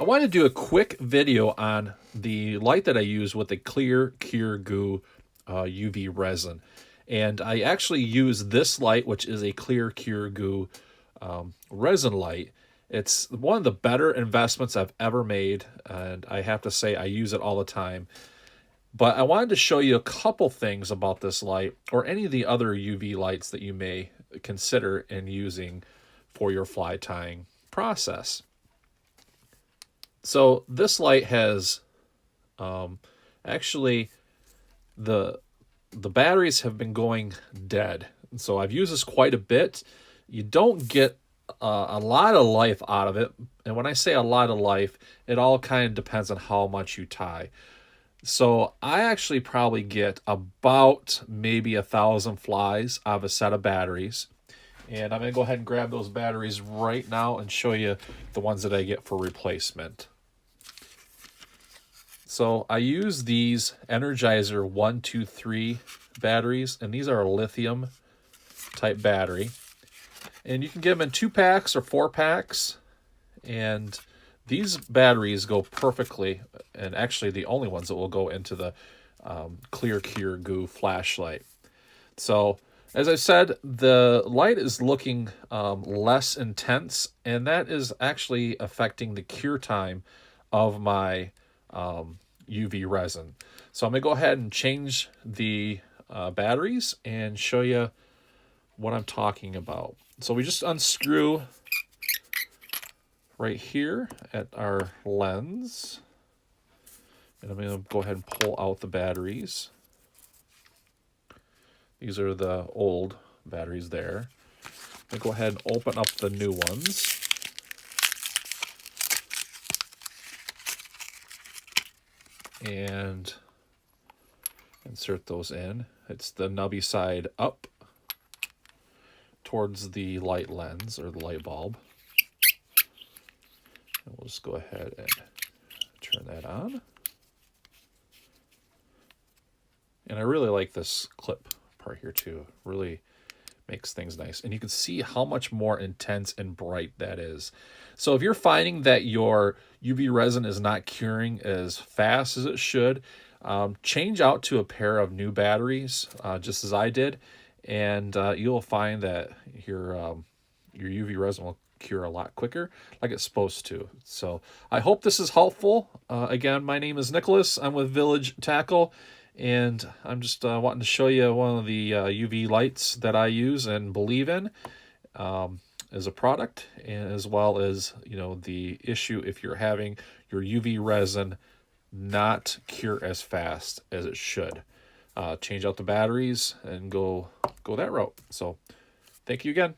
I want to do a quick video on the light that I use with the Clear Cure Goo UV resin. And I actually use this light, which is a Clear Cure Goo resin light. It's one of the better investments I've ever made, and I have to say I use it all the time. But I wanted to show you a couple things about this light, or any of the other UV lights that you may consider in using for your fly tying process. So this light has actually the batteries have been going dead. So I've used this quite a bit. You don't get a lot of life out of it. And when I say a lot of life, it all kind of depends on how much you tie. So I actually probably get about maybe 1,000 flies out of a set of batteries. And I'm going to go ahead and grab those batteries right now and show you the ones that I get for replacement. So I use these Energizer 123 batteries, and these are a lithium type battery. And you can get them in 2 packs or 4 packs. And these batteries go perfectly, and actually the only ones that will go into the Clear Cure Goo flashlight. So as I said, the light is looking less intense, and that is actually affecting the cure time of my UV resin. So I'm going to go ahead and change the batteries and show you what I'm talking about. So we just unscrew right here at our lens. And I'm going to go ahead and pull out the batteries. These are the old batteries there. I'm going to go ahead and open up the new ones. And insert those in. It's the nubby side up towards the light lens or the light bulb. And we'll just go ahead and turn that on. And I really like this clip part here too. Really makes things nice. And you can see how much more intense and bright that is. So if you're finding that your UV resin is not curing as fast as it should, change out to a pair of new batteries, just as I did, and you'll find that your UV resin will cure a lot quicker, like it's supposed to. So I hope this is helpful. Again, my name is Nicholas. I'm with Village Tackle, and I'm just wanting to show you one of the UV lights that I use and believe in as a product, and as well as, you know, the issue if you're having your UV resin not cure as fast as it should. Change out the batteries and go that route. So thank you again.